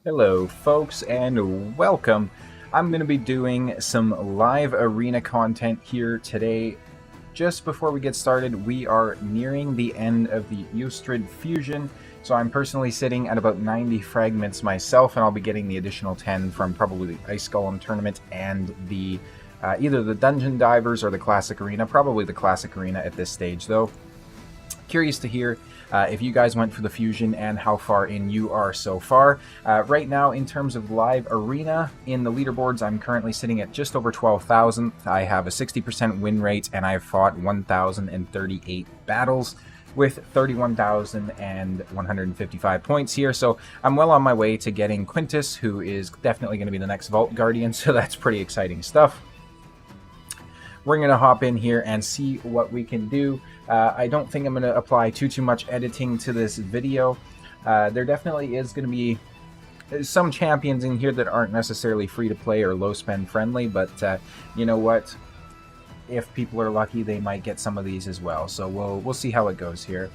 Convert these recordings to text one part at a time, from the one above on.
Hello, folks, and welcome. I'm going to be doing some live arena content here today. Just before we get started, we are nearing the end of the Eustrid Fusion, so I'm personally sitting at about 90 fragments myself, and I'll be getting the additional 10 from probably the Ice Golem tournament and the either the Dungeon Divers or the Classic Arena. Probably the Classic Arena at this stage, though. Curious to hear if you guys went for the Fusion and how far in you are so far. Right now, in terms of live arena, in the leaderboards, I'm currently sitting at just over 12,000. I have a 60% win rate, and I've fought 1,038 battles with 31,155 points here. So I'm well on my way to getting Quintus, who is definitely going to be the next Vault Guardian, so that's pretty exciting stuff. We're going to hop in here and see what we can do. I don't think I'm going to apply too much editing to this video. There definitely is going to be some champions in here that aren't necessarily free to play or low spend friendly, but you know what? If people are lucky, they might get some of these as well. So we'll see how it goes here.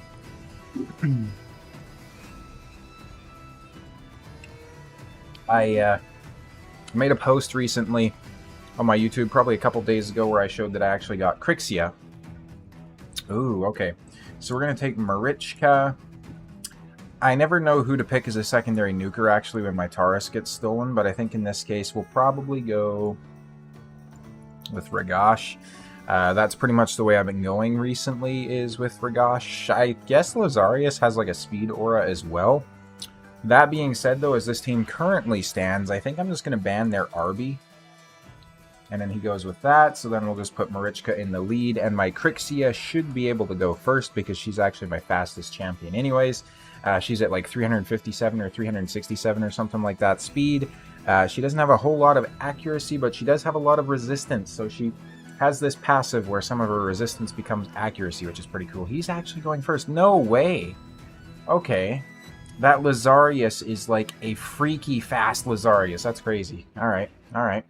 I made a post recently on my YouTube, probably a couple days ago, where I showed that I actually got Crixia. Ooh, okay. So we're going to take Marichka. I never know who to pick as a secondary nuker, actually, when my Taurus gets stolen, but I think in this case we'll probably go with Ragash. That's pretty much the way I've been going recently, is with Ragash. I guess Lazarius has like a speed aura as well. That being said, though, as this team currently stands, I think I'm just going to ban their Arby. And then he goes with that, so then we'll just put Marichka in the lead, and my Crixia should be able to go first because she's actually my fastest champion anyways. She's at like 357 or 367 or something like that speed. She doesn't have a whole lot of accuracy, but she does have a lot of resistance, so she has this passive where some of her resistance becomes accuracy, which is pretty cool. He's actually going first. No way! Okay. That Lazarius is like a freaky fast Lazarius. That's crazy. Alright, alright.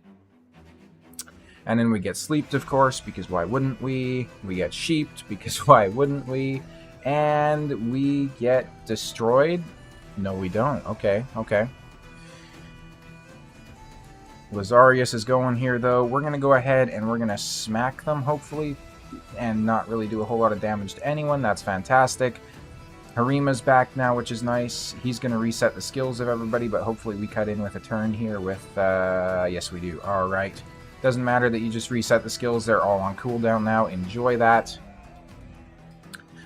And then we get Sleeped, of course, because why wouldn't we? We get Sheeped, because why wouldn't we? And we get Destroyed? No, we don't. Okay, okay. Lazarius is going here, though. We're going to go ahead and we're going to smack them, hopefully, and not really do a whole lot of damage to anyone. That's fantastic. Harima's back now, which is nice. He's going to reset the skills of everybody, but hopefully we cut in with a turn here with... yes, we do. All right. Doesn't matter that you just reset the skills. They're all on cooldown now. Enjoy that.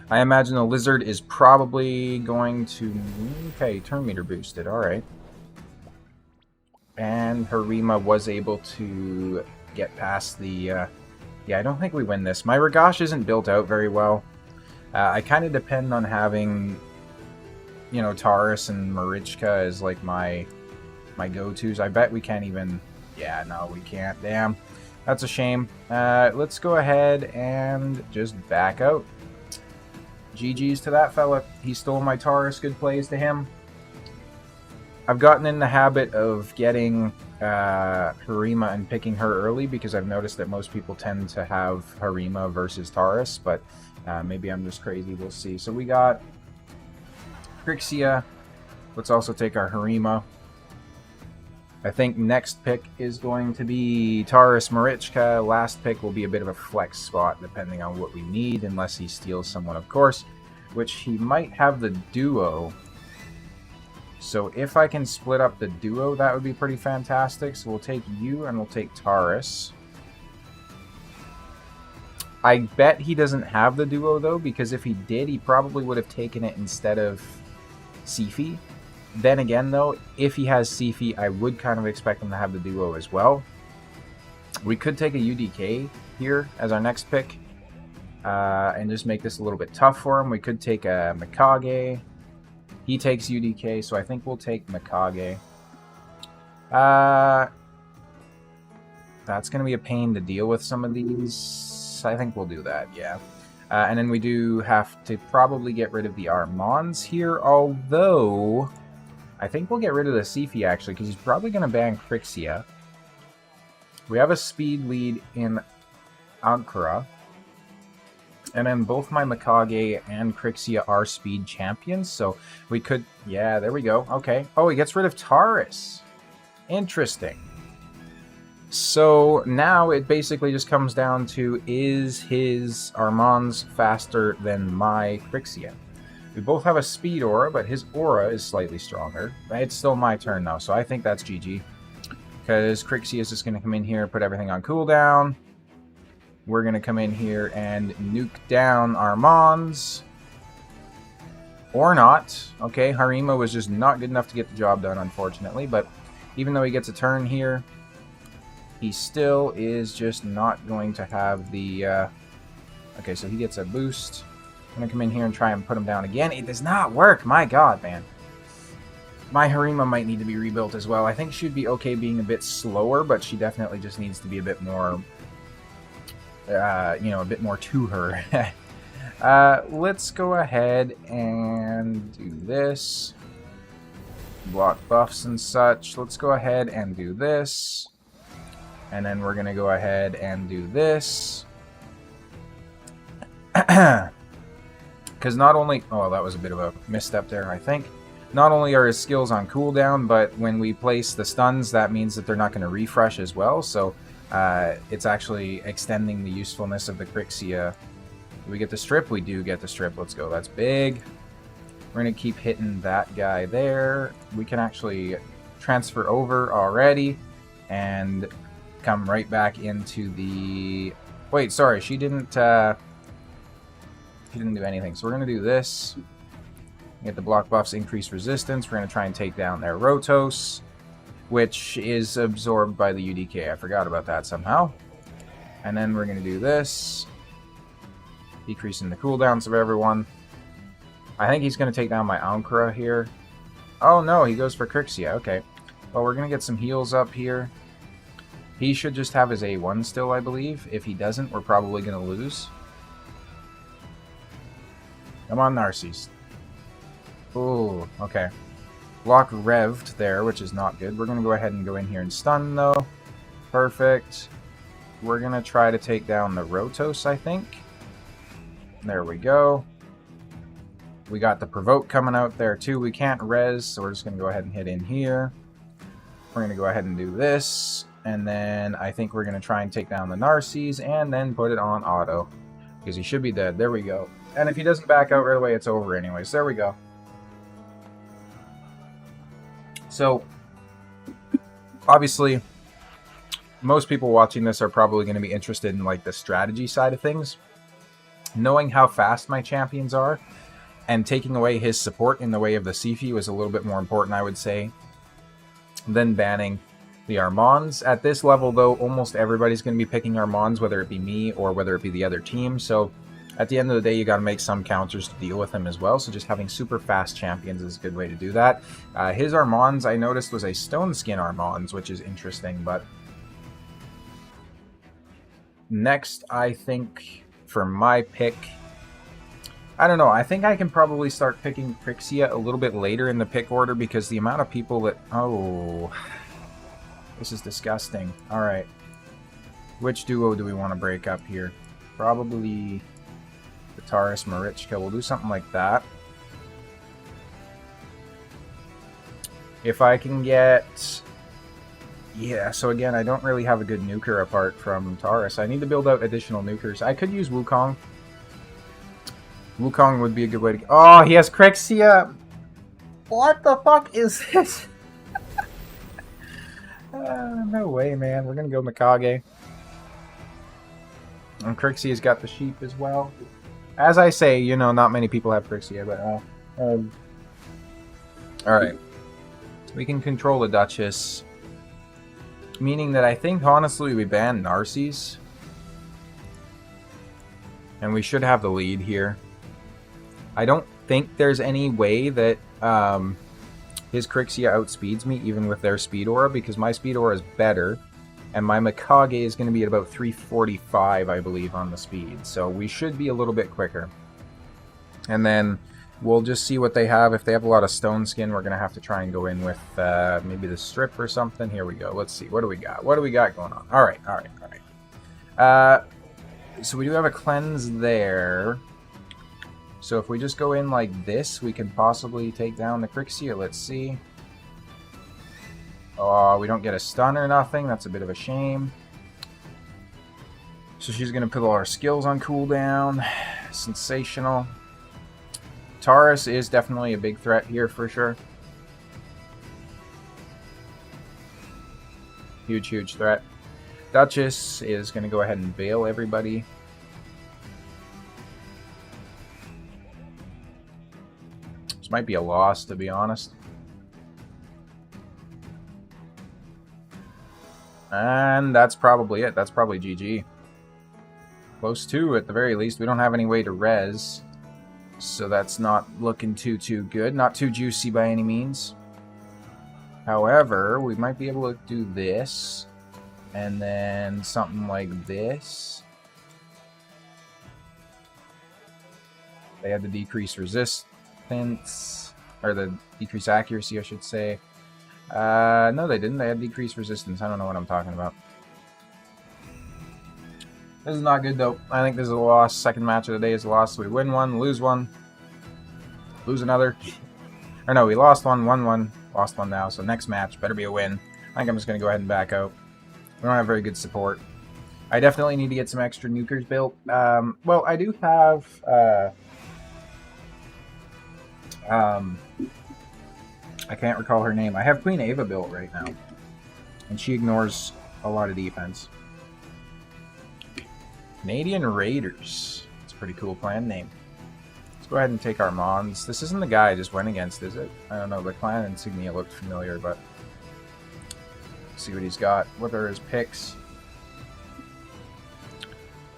I imagine the Lizard is probably going to... Okay, turn meter boosted. Alright. And Harima was able to get past the... Yeah, I don't think we win this. My Ragash isn't built out very well. I kind of depend on having, you know, Taurus and Marichka as like my go-tos. I bet we can't even... Yeah, no, we can't. Damn. That's a shame. Let's go ahead and just back out. GG's to that fella. He stole my Taurus. Good plays to him. I've gotten in the habit of getting Harima and picking her early because I've noticed that most people tend to have Harima versus Taurus, but maybe I'm just crazy. We'll see. So we got Crixia. Let's also take our Harima. I think next pick is going to be Taurus Marichka. Last pick will be a bit of a flex spot depending on what we need, unless he steals someone, of course, which he might have the duo. So if I can split up the duo, that would be pretty fantastic. So we'll take you and we'll take Taurus. I bet he doesn't have the duo, though, because if he did, he probably would have taken it instead of Sifi. Then again, though, if he has Sifi, I would kind of expect him to have the duo as well. We could take a UDK here as our next pick and just make this a little bit tough for him. We could take a Mikage. He takes UDK, so I think we'll take Mikage. That's going to be a pain to deal with some of these. I think we'll do that, yeah. And then we do have to probably get rid of the Armands here, although... I think we'll get rid of the Sifi, actually, because he's probably going to ban Crixia. We have a speed lead in Ankara. And then both my Mikage and Crixia are speed champions, so we could... Yeah, there we go. Okay. Oh, he gets rid of Taurus. Interesting. So now it basically just comes down to, is his Armanz faster than my Crixia? We both have a speed aura, but his aura is slightly stronger. It's still my turn, though, so I think that's GG. Because Crixia is just going to come in here, put everything on cooldown. We're going to come in here and nuke down Armanz. Or not. Okay, Harima was just not good enough to get the job done, unfortunately. But even though he gets a turn here, he still is just not going to have the... Okay, so he gets a boost. I'm going to come in here and try and put him down again. It does not work. My god, man. My Harima might need to be rebuilt as well. I think she'd be okay being a bit slower, but she definitely just needs to be a bit more... you know, a bit more to her. Let's go ahead and do this. Block buffs and such. Let's go ahead and do this. And then we're going to go ahead and do this. Because not only... Oh, that was a bit of a misstep there, I think. Not only are his skills on cooldown, but when we place the stuns, that means that they're not going to refresh as well. So it's actually extending the usefulness of the Crixia. Do we get the strip? We do get the strip. Let's go. That's big. We're going to keep hitting that guy there. We can actually transfer over already and come right back into the... Wait, sorry. She didn't do anything. So we're going to do this. Get the block buffs, increase resistance. We're going to try and take down their Rotos, which is absorbed by the UDK. I forgot about that somehow. And then we're going to do this. Decreasing the cooldowns of everyone. I think he's going to take down my Ankara here. Oh no, he goes for Crixia. Okay. Well, we're going to get some heals up here. He should just have his A1 still, I believe. If he doesn't, we're probably going to lose. Come on, Narcisse. Ooh, okay. Block revved there, which is not good. We're going to go ahead and go in here and stun, though. Perfect. We're going to try to take down the Rotos, I think. There we go. We got the Provoke coming out there, too. We can't res, so we're just going to go ahead and hit in here. We're going to go ahead and do this. And then I think we're going to try and take down the Narcisse and then put it on auto. Because he should be dead. There we go. And if he doesn't back out right away, it's over anyways. There we go. So, obviously, most people watching this are probably going to be interested in like the strategy side of things. Knowing how fast my champions are, and taking away his support in the way of the Siphi was a little bit more important, I would say, than banning the Armanz. At this level, though, almost everybody's going to be picking Armanz, whether it be me or whether it be the other team. So, at the end of the day, you got to make some counters to deal with him as well. So just having super fast champions is a good way to do that. His Armanz, I noticed, was a Stone Skin Armanz, which is interesting. But next, I think, for my pick, I don't know. I think I can probably start picking Crixia a little bit later in the pick order because the amount of people that... Oh, this is disgusting. All right. Which duo do we want to break up here? Probably... Taurus Marichka. We'll do something like that. If I can get... Yeah, so again, I don't really have a good nuker apart from Taurus. I need to build out additional nukers. I could use Wukong. Wukong would be a good way to... Oh, he has Crixia! What the fuck is this? No way, man. We're gonna go Mikage. And Crixia's got the sheep as well. As I say, you know, not many people have Crixia, but... Alright. We can control the Duchess. Meaning that I think, honestly, we ban Narcisse. And we should have the lead here. I don't think there's any way that his Crixia outspeeds me, even with their speed aura, because my speed aura is better. And my Mikage is going to be at about 345, I believe, on the speed. So we should be a little bit quicker. And then we'll just see what they have. If they have a lot of Stone Skin, we're going to have to try and go in with maybe the Strip or something. Here we go. Let's see. What do we got? What do we got going on? All right. So we do have a cleanse there. So if we just go in like this, we can possibly take down the Crixia. Let's see. Oh, we don't get a stun or nothing. That's a bit of a shame. So she's going to put all our skills on cooldown. Sensational. Taurus is definitely a big threat here for sure. Huge, huge threat. Duchess is going to go ahead and bail everybody. This might be a loss, to be honest. And that's probably it. That's probably GG. Close to, at the very least. We don't have any way to res. So that's not looking too good. Not too juicy by any means. However, we might be able to do this. And then something like this. They had the decreased resistance. Or the decreased accuracy, I should say. No, they didn't. They had decreased resistance. I don't know what I'm talking about. This is not good, though. I think this is a loss. Second match of the day is a loss. So we win one, lose one, lose another. Or no, we lost one, won one, lost one now. So next match better be a win. I think I'm just going to go ahead and back out. We don't have very good support. I definitely need to get some extra nukers built. Well, I do have... I can't recall her name. I have Queen Ava built right now. And she ignores a lot of defense. Canadian Raiders. It's a pretty cool clan name. Let's go ahead and take our Mons. This isn't the guy I just went against, is it? I don't know. The clan insignia looked familiar, but... Let's see what he's got. What are his picks?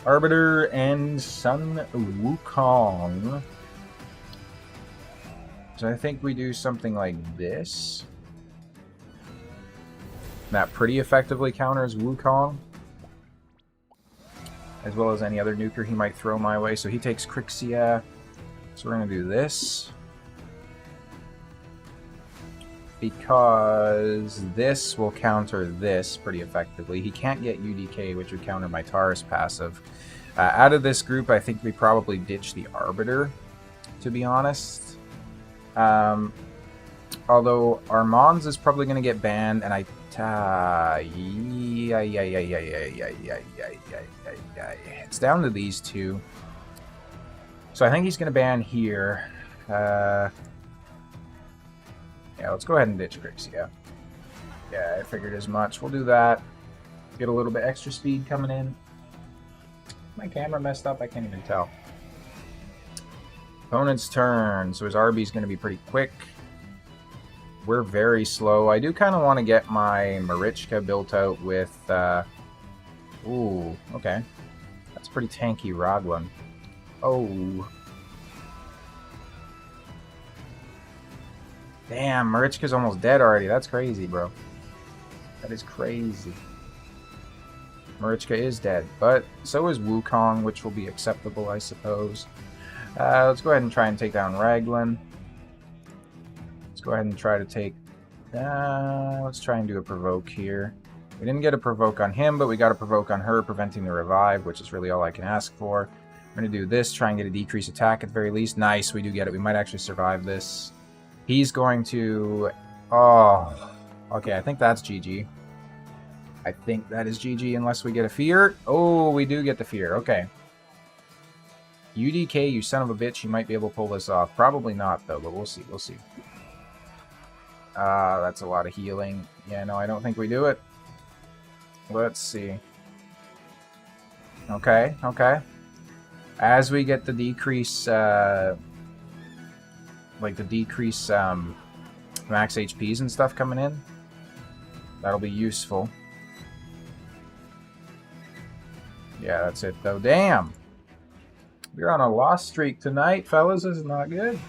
Arbiter and Sun Wukong. So I think we do something like this. That pretty effectively counters Wukong. As well as any other nuker he might throw my way. So he takes Crixia. So we're going to do this. Because this will counter this pretty effectively. He can't get UDK, which would counter my Taurus passive. Out of this group, I think we probably ditch the Arbiter, to be honest. Although our Mons is probably going to get banned, and it's down to these two. So I think he's going to ban here. Yeah, let's go ahead and ditch Crixia. Yeah, I figured as much. We'll do that. Get a little bit extra speed coming in. My camera messed up, I can't even tell. Opponent's turn. So his RB is going to be pretty quick. We're very slow. I do kind of want to get my Marichka built out with... Ooh, okay. That's pretty tanky Raglan. Oh. Damn, Marichka's almost dead already. That's crazy, bro. That is crazy. Marichka is dead, but so is Wukong, which will be acceptable, I suppose. Let's go ahead and try and take down Raglan. Let's go ahead and try to take... let's try and do a provoke here. We didn't get a provoke on him, but we got a provoke on her, preventing the revive, which is really all I can ask for. I'm going to do this, try and get a decreased attack at the very least. Nice, we do get it. We might actually survive this. He's going to... Oh, okay, I think that's GG. I think that is GG unless we get a fear. Oh, we do get the fear. Okay. UDK, you son of a bitch, you might be able to pull this off. Probably not, though, but we'll see. We'll see. That's a lot of healing. Yeah, no, I don't think we do it. Let's see. Okay, okay. As we get the decrease, max HPs and stuff coming in, that'll be useful. Yeah, that's it, though. Damn! We're on a loss streak tonight, fellas. This is not good.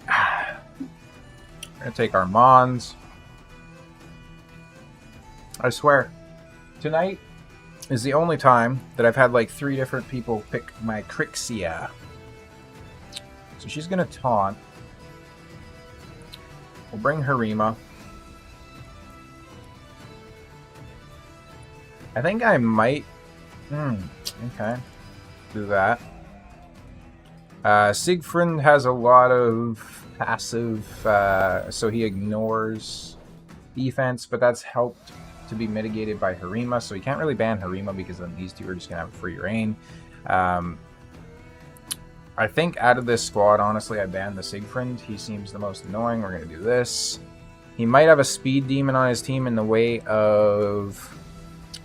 We're gonna take our Mons. I swear, tonight is the only time that I've had like 3 different people pick my Crixia. So she's gonna taunt. We'll bring Harima. I think I might... okay. Do that. Siegfried has a lot of passive, so he ignores defense, but that's helped to be mitigated by Harima, so he can't really ban Harima because then these two are just going to have free reign. I think out of this squad, honestly, I banned the Siegfried. He seems the most annoying. We're going to do this. He might have a speed demon on his team in the way of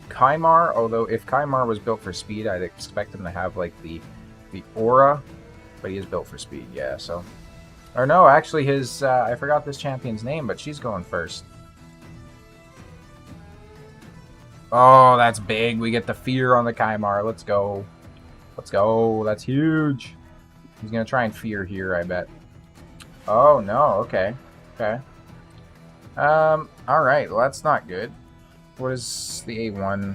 Kymar, although if Kymar was built for speed, I'd expect him to have like the aura, but he is built for speed, yeah, so... Or no, actually his, I forgot this champion's name, but she's going first. Oh, that's big. We get the fear on the Kymar. Let's go. Let's go. That's huge. He's going to try and fear here, I bet. Oh, no. Okay. Okay. Alright. Well, that's not good. What is the A1?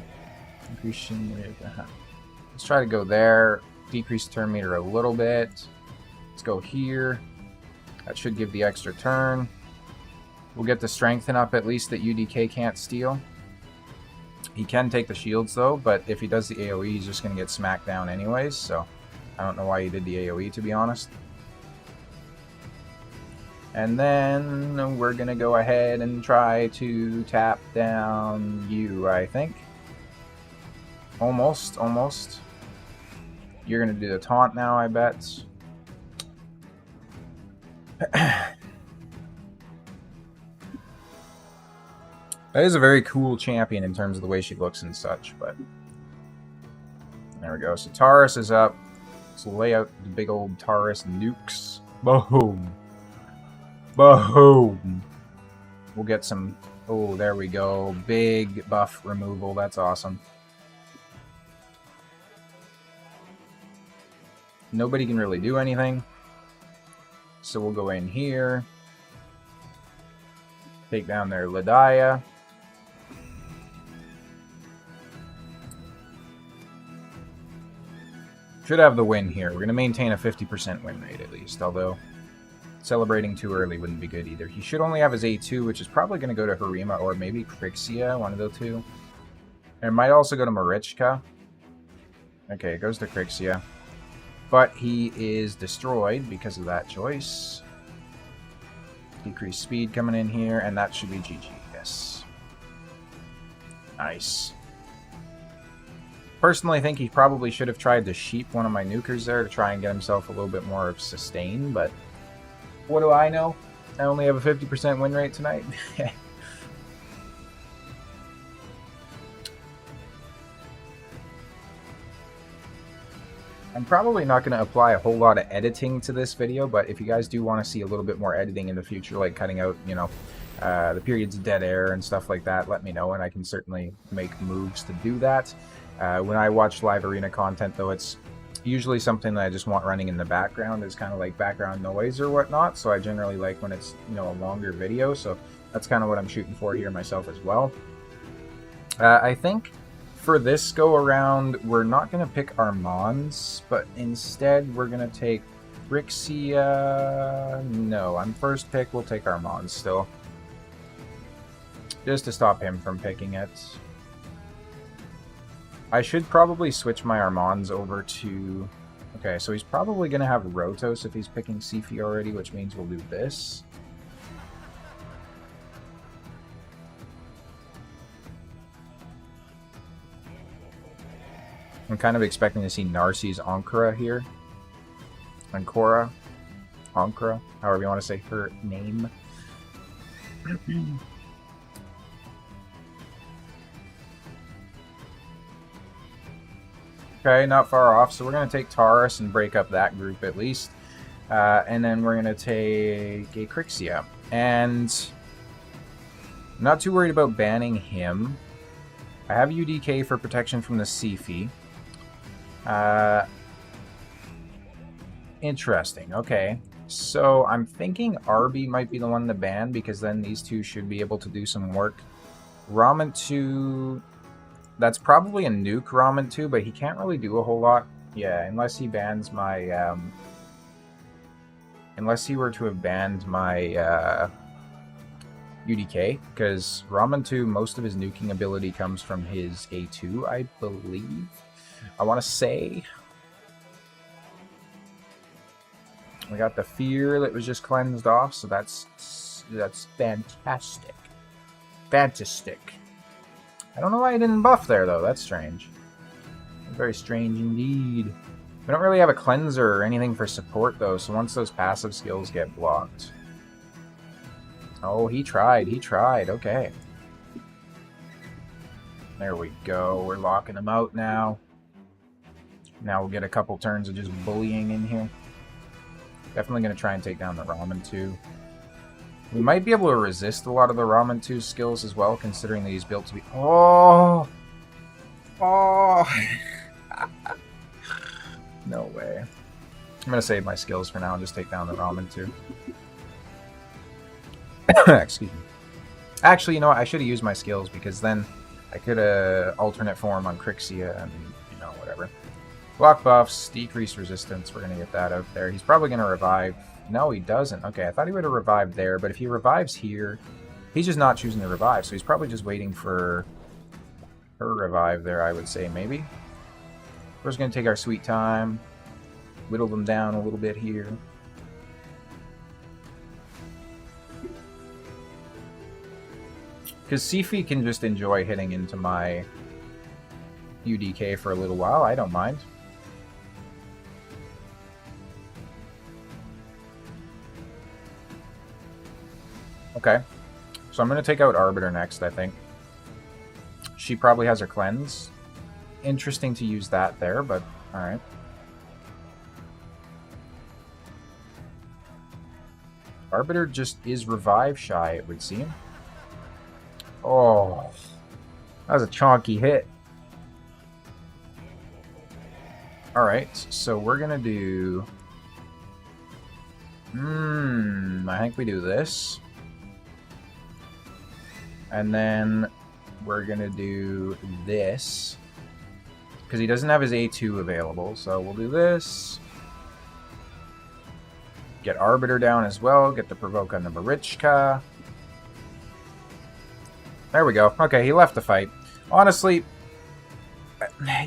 Let's try to go there. Decrease turn meter a little bit. Let's go here. That should give the extra turn. We'll get the strengthen up at least that UDK can't steal. He can take the shields though, but if he does the AoE, he's just going to get smacked down anyways, so I don't know why he did the AoE, to be honest. And then we're going to go ahead and try to tap down you, I think. Almost, almost. You're going to do the taunt now, I bet. That is a very cool champion in terms of the way she looks and such, but... There we go. So Taurus is up. Let's lay out the big old Taurus nukes. Boom! Boom! We'll get some... Oh, there we go. Big buff removal. That's awesome. Nobody can really do anything. So we'll go in here. Take down their Ladaya. Should have the win here. We're going to maintain a 50% win rate at least, although celebrating too early wouldn't be good either. He should only have his A2, which is probably going to go to Harima or maybe Crixia, one of the two. It might also go to Marichka. Okay, it goes to Crixia. But he is destroyed because of that choice. Decreased speed coming in here, and that should be GG, yes. Nice. Personally, I think he probably should have tried to sheep one of my nukers there to try and get himself a little bit more of sustain, but what do I know? I only have a 50% win rate tonight. I'm probably not going to apply a whole lot of editing to this video, but if you guys do want to see a little bit more editing in the future, like cutting out, you know, the periods of dead air and stuff like that, let me know, and I can certainly make moves to do that. When I watch live arena content, though, it's usually something that I just want running in the background as kind of like background noise or whatnot, so I generally like when it's, you know, a longer video, so that's kind of what I'm shooting for here myself as well. I think for this go around, we're not going to pick Armands, but instead we're going to take Crixia. No, on first pick, we'll take Armands still. Just to stop him from picking it. I should probably switch my Armands over to... Okay, so he's probably going to have Rotos if he's picking Sifi already, which means we'll do this. I'm kind of expecting to see Narcisse Ankara here. Ankora? Ankara? However you want to say her name. Okay, not far off. So we're going to take Taurus and break up that group at least. And then we're going to take a Crixia. And I'm not too worried about banning him. I have UDK for protection from the Sifi. Interesting. Okay. So I'm thinking Arby might be the one to ban because then these two should be able to do some work. Ramen 2... That's probably a nuke Ramen 2, but he can't really do a whole lot. Yeah, unless he bans my... unless he were to have banned my UDK, because Ramen 2, most of his nuking ability comes from his A2, I believe. I want to say. We got the fear that was just cleansed off, so that's fantastic. Fantastic. I don't know why I didn't buff there, though. That's strange. Very strange indeed. We don't really have a cleanser or anything for support, though, so once those passive skills get blocked... Oh, he tried. He tried. Okay. There we go. We're locking him out now. Now we'll get a couple turns of just bullying in here. Definitely going to try and take down the Ramen 2. We might be able to resist a lot of the Ramen 2 skills as well, considering that he's built to be... Oh! Oh! No way. I'm going to save my skills for now and just take down the Ramen 2. Excuse me. Actually, you know what? I should have used my skills, because then I could alternate form on Crixia and, you know, whatever. Block buffs, decreased resistance. We're going to get that out there. He's probably going to revive. No, he doesn't. Okay, I thought he would have revived there, but if he revives here, he's just not choosing to revive, so he's probably just waiting for her revive there, I would say, maybe. We're just going to take our sweet time, whittle them down a little bit here. Because Sifi can just enjoy hitting into my UDK for a little while. I don't mind. Okay. So I'm going to take out Arbiter next, I think. She probably has her cleanse. Interesting to use that there, but alright. Arbiter just is revive shy, it would seem. Oh, that was a chonky hit. Alright, so we're gonna do... I think we do this. And then we're gonna do this. Because he doesn't have his A2 available, so we'll do this. Get Arbiter down as well, get the Provoke on the Marichka. There we go. Okay, he left the fight. Honestly,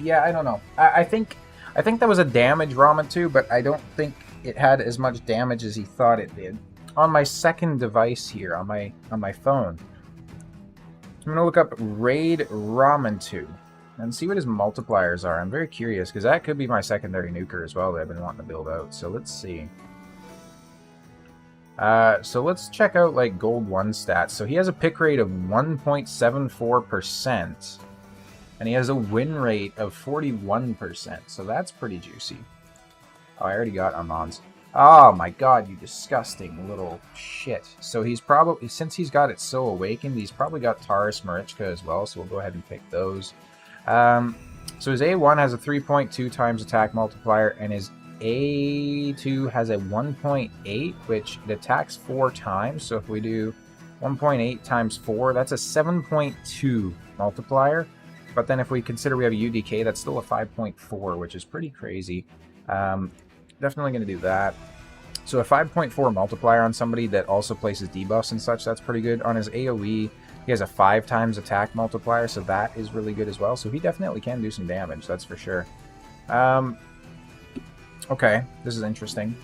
yeah, I don't know. I think that was a damage Ramen 2, but I don't think it had as much damage as he thought it did. On my second device here, on my phone, I'm gonna look up Raid Ramen 2 and see what his multipliers are. I'm very curious, because that could be my secondary nuker as well that I've been wanting to build out. So let's see. So let's check out like Gold 1 stats. So he has a pick rate of 1.74%. And he has a win rate of 41%. So that's pretty juicy. Oh, I already got Armand's. Oh my god, you disgusting little shit. So he's probably, since he's got it so awakened, he's probably got Taurus Marichka as well. So we'll go ahead and pick those. So his A1 has a 3.2 times attack multiplier, and his A2 has a 1.8, which it attacks 4 times. So if we do 1.8 times 4, that's a 7.2 multiplier. But then if we consider we have a UDK, that's still a 5.4, which is pretty crazy. Definitely going to do that. So a 5.4 multiplier on somebody that also places debuffs and such, that's pretty good. On his AoE, he has a 5 times attack multiplier, so that is really good as well. So he definitely can do some damage, that's for sure. Okay, this is interesting.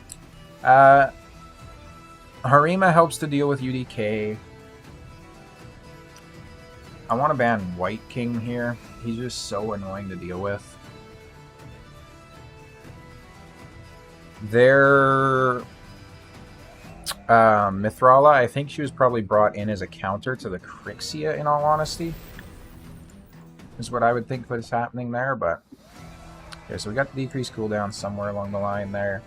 Harima helps to deal with UDK. I want to ban White King here. He's just so annoying to deal with. Their Mithrala, I think she was probably brought in as a counter to the Crixia, in all honesty. Is what I would think was happening there, but... Okay, so we got the decreased cooldown somewhere along the line there.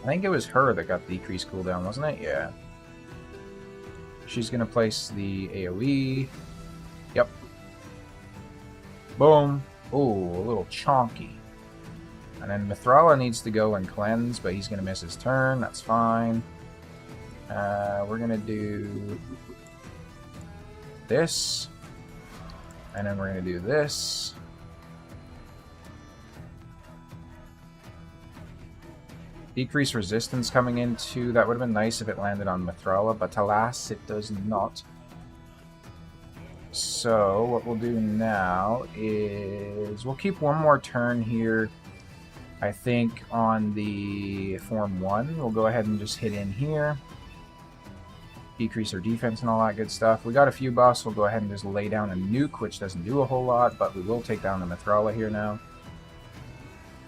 I think it was her that got decreased cooldown, wasn't it? Yeah. She's going to place the AoE. Yep. Boom. Ooh, a little chonky. And then Mithrala needs to go and cleanse, but he's going to miss his turn. That's fine. We're going to do this. And then we're going to do this. Decrease resistance coming into... That would have been nice if it landed on Mithrala, but alas, it does not. So, what we'll do now is... We'll keep one more turn here. I think on the Form 1, we'll go ahead and just hit in here. Decrease our defense and all that good stuff. We got a few buffs. We'll go ahead and just lay down a nuke, which doesn't do a whole lot, but we will take down the Mithrala here now.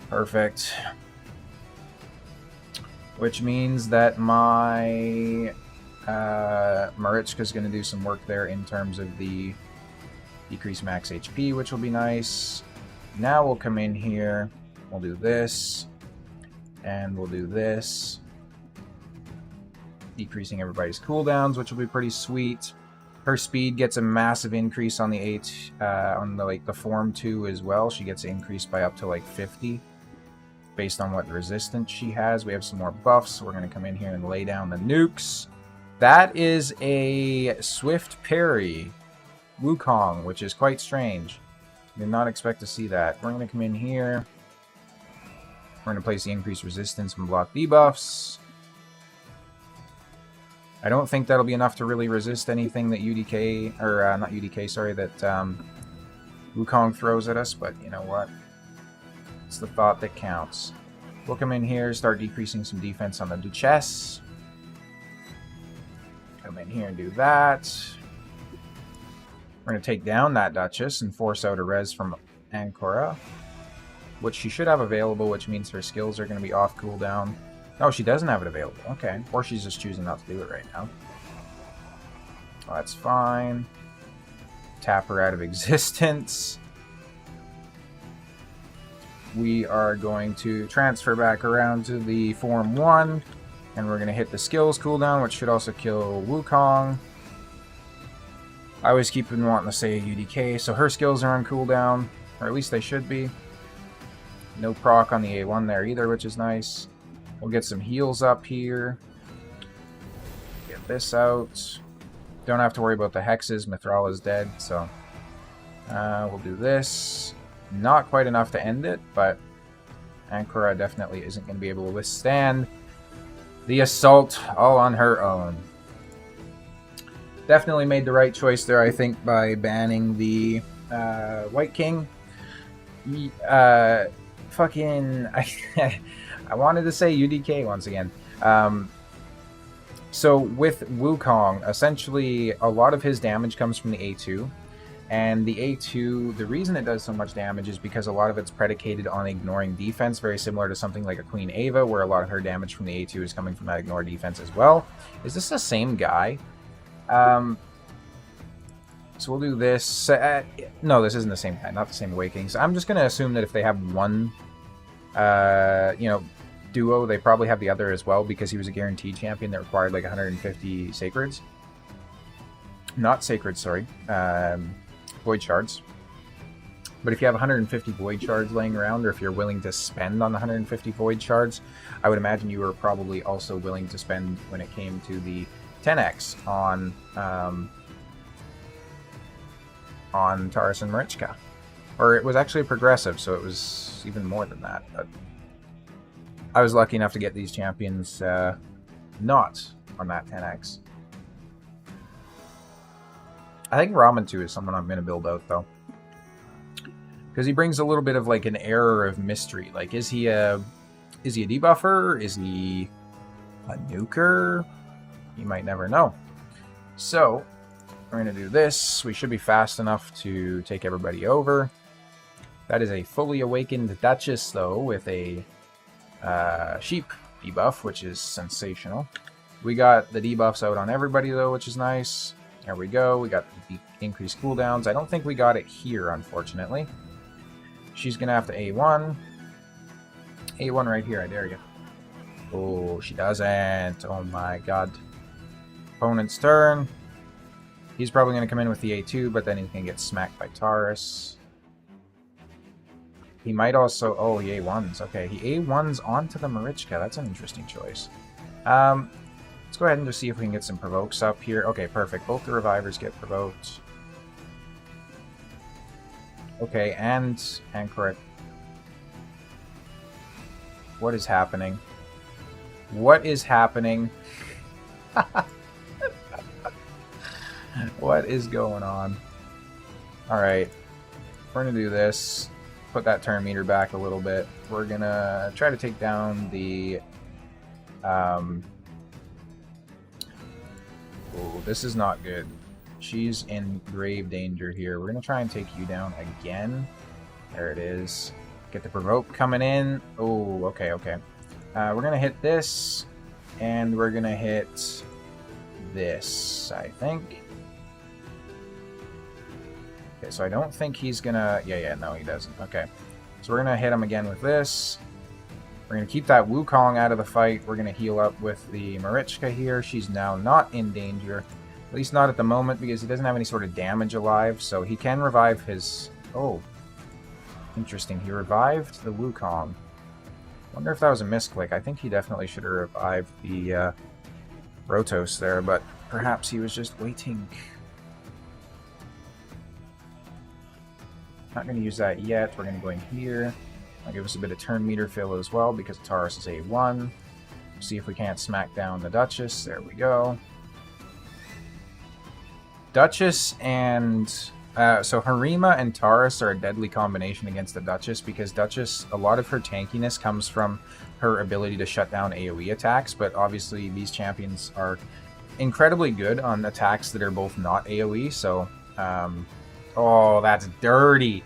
Perfect. Which means that my Marichka is going to do some work there in terms of the decrease max HP, which will be nice. Now we'll come in here. We'll do this. And we'll do this. Decreasing everybody's cooldowns, which will be pretty sweet. Her speed gets a massive increase on the the Form 2 as well. She gets increased by up to like 50 based on what resistance she has. We have some more buffs, so we're going to come in here and lay down the nukes. That is a swift parry Wukong, which is quite strange. Did not expect to see that. We're going to come in here. We're going to place the increased resistance and block debuffs. I don't think that'll be enough to really resist anything that UDK, or not UDK, sorry, that Wukong throws at us, but you know what? It's the thought that counts. We'll come in here, start decreasing some defense on the Duchess. Come in here and do that. We're going to take down that Duchess and force out a res from Ancora, which she should have available, which means her skills are going to be off cooldown. No, she doesn't have it available. Okay. Or she's just choosing not to do it right now. Oh, that's fine. Tap her out of existence. We are going to transfer back around to the Form 1. And we're going to hit the skills cooldown, which should also kill Wukong. I always keep on wanting to say UDK, so her skills are on cooldown. Or at least they should be. No proc on the A1 there either, which is nice. We'll get some heals up here. Get this out. Don't have to worry about the hexes. Mithrala's dead, so... we'll do this. Not quite enough to end it, but... Ancora definitely isn't going to be able to withstand the assault all on her own. Definitely made the right choice there, I think, by banning the White King. Fucking... I wanted to say UDK once again. So with Wukong, essentially a lot of his damage comes from the A2. And the A2, the reason it does so much damage is because a lot of it's predicated on ignoring defense, very similar to something like a Queen Ava, where a lot of her damage from the A2 is coming from that ignore defense as well. Is this the same guy? So we'll do this. No, this isn't the same guy, not the same Awakening. So I'm just going to assume that if they have one, duo, they probably have the other as well, because he was a guaranteed champion that required like 150 sacreds. Not sacred, sorry. Void shards. But if you have 150 void shards laying around, or if you're willing to spend on the 150 void shards, I would imagine you were probably also willing to spend when it came to the 10x on Taurus and Marichka. Or it was actually progressive, so it was even more than that. But I was lucky enough to get these champions not on that 10x. I think Ramen 2 is someone I'm going to build out, though. Because he brings a little bit of, like, an air of mystery. Like, is he a debuffer? Is he a nuker? You might never know. So, we're going to do this. We should be fast enough to take everybody over. That is a fully awakened Duchess, though, with a sheep debuff, which is sensational. We got the debuffs out on everybody, though, which is nice. There we go. We got the increased cooldowns. I don't think we got it here, unfortunately. She's going to have to A1. A1 right here, I dare you. Oh, she doesn't. Oh my god. Opponent's turn. He's probably going to come in with the A2, but then he's going to get smacked by Taurus. He might also... Oh, he A1s. Okay, he A1s onto the Marichka. That's an interesting choice. Let's go ahead and just see if we can get some provokes up here. Okay, perfect. Both the revivers get provoked. Okay, and correct. What is happening? What is happening? What is going on? Alright. We're going to do this. Put that turn meter back a little bit. We're going to try to take down the... Oh, this is not good. She's in grave danger here. We're going to try and take you down again. There it is. Get the provoke coming in. Oh, okay, okay. We're going to hit this, and we're going to hit this, I think. Okay, so I don't think he's going to... Yeah, no, he doesn't. Okay. So we're going to hit him again with this. We're going to keep that Wukong out of the fight. We're going to heal up with the Marichka here. She's now not in danger. At least not at the moment, because he doesn't have any sort of damage alive, so he can revive his... Oh. Interesting. He revived the Wukong. Wonder if that was a misclick. I think he definitely should have revived the Rotos there, but perhaps he was just waiting. Not going to use that yet. We're going to go in here. I'll give us a bit of turn meter fill as well, because Taurus is A1. See if we can't smack down the Duchess. There we go. Duchess and... so Harima and Taurus are a deadly combination against the Duchess, because Duchess, a lot of her tankiness comes from her ability to shut down AoE attacks, but obviously these champions are incredibly good on attacks that are both not AoE, so... oh, that's dirty.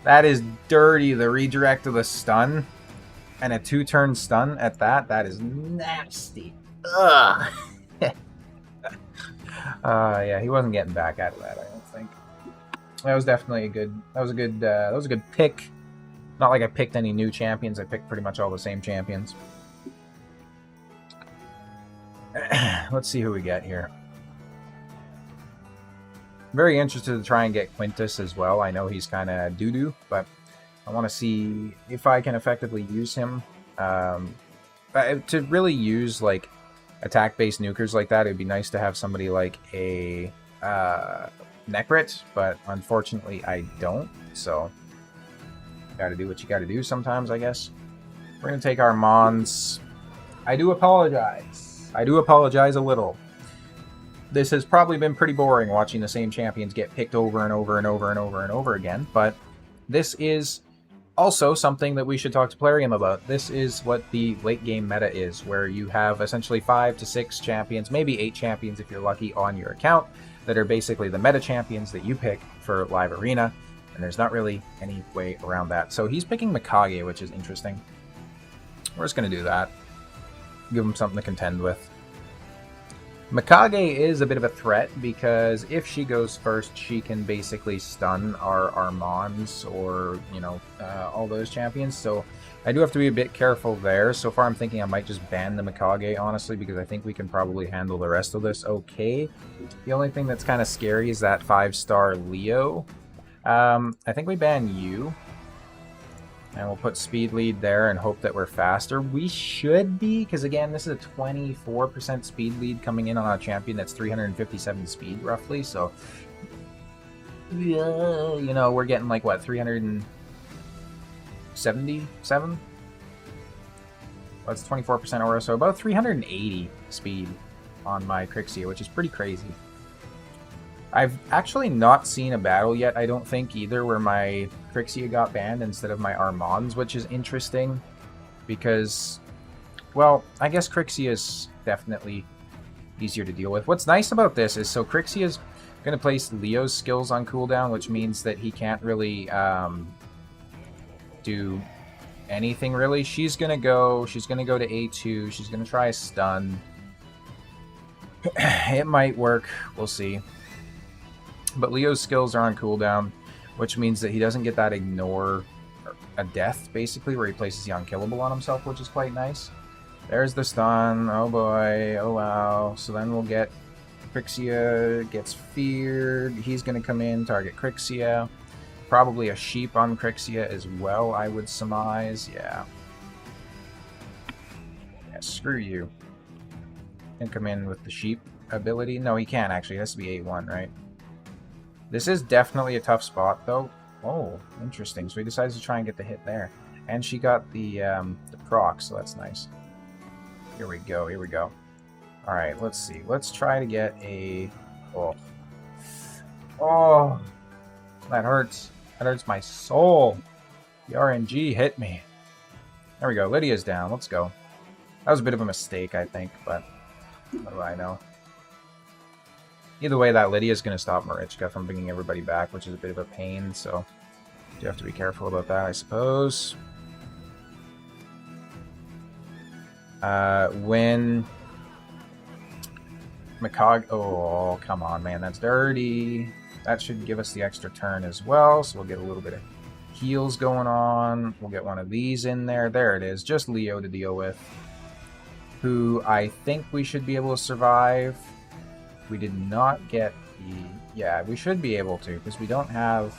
That is dirty, the redirect of the stun. And a 2-turn stun at that. That is nasty. Ugh. Yeah, he wasn't getting back out of that, I don't think. That was definitely a good... That was a good pick. Not like I picked any new champions. I picked pretty much all the same champions. Let's see who we get here. Very interested to try and get Quintus as well. I know he's kind of doo-doo, but I want to see if I can effectively use him. To really use, like, attack-based nukers like that, it'd be nice to have somebody like a Necrit, but unfortunately I don't, so gotta do what you gotta do sometimes, I guess. We're gonna take our Mons. I do apologize. I do apologize a little. This has probably been pretty boring watching the same champions get picked over and over and over and over and over again, but this is also something that we should talk to Plarium about. This is what the late game meta is, where you have essentially 5 to 6 champions, maybe 8 champions if you're lucky, on your account that are basically the meta champions that you pick for live arena, and there's not really any way around that. So he's picking Mikage, which is interesting. We're just going to do that. Give him something to contend with. Mikage is a bit of a threat, because if she goes first, she can basically stun our Mons or, you know, all those champions. So I do have to be a bit careful there. So far I'm thinking I might just ban the Mikage, honestly, because I think we can probably handle the rest of this okay. The only thing that's kind of scary is that 5-star Leo. I think we ban you. And we'll put speed lead there and hope that we're faster. We should be, because again, this is a 24% speed lead coming in on a champion that's 357 speed, roughly. So, yeah, you know, we're getting like, what, 377? That's 24% aura, so about 380 speed on my Crixia, which is pretty crazy. I've actually not seen a battle yet, I don't think, either, where my Crixia got banned instead of my Armands, which is interesting, because, well, I guess Crixia is definitely easier to deal with. What's nice about this is, so Crixia is going to place Leo's skills on cooldown, which means that he can't really do anything, really. She's going to go to A2, she's going to try a stun. It might work, we'll see. But Leo's skills are on cooldown, which means that he doesn't get that ignore a death, basically, where he places the unkillable on himself, which is quite nice. There's the stun. Oh boy. Oh wow. So then we'll get Crixia gets feared. He's going to come in, target Crixia. Probably a sheep on Crixia as well, I would surmise. Yeah. Yeah, screw you. Can come in with the sheep ability. No, he can't, actually. It has to be A1, right? This is definitely a tough spot, though. Oh, interesting. So he decides to try and get the hit there. And she got the proc, so that's nice. Here we go, here we go. Alright, let's see. Let's try to get a... Oh. Oh! That hurts. That hurts my soul. The RNG hit me. There we go. Lydia's down. Let's go. That was a bit of a mistake, I think, but what do I know? Either way, that Lydia's going to stop Marichka from bringing everybody back, which is a bit of a pain, so you have to be careful about that, I suppose. When Mikage... Oh, come on, man. That's dirty. That should give us the extra turn as well, so we'll get a little bit of heals going on. We'll get one of these in there. There it is. Just Leo to deal with, who I think we should be able to survive. We did not get the... Yeah, we should be able to, because we don't have...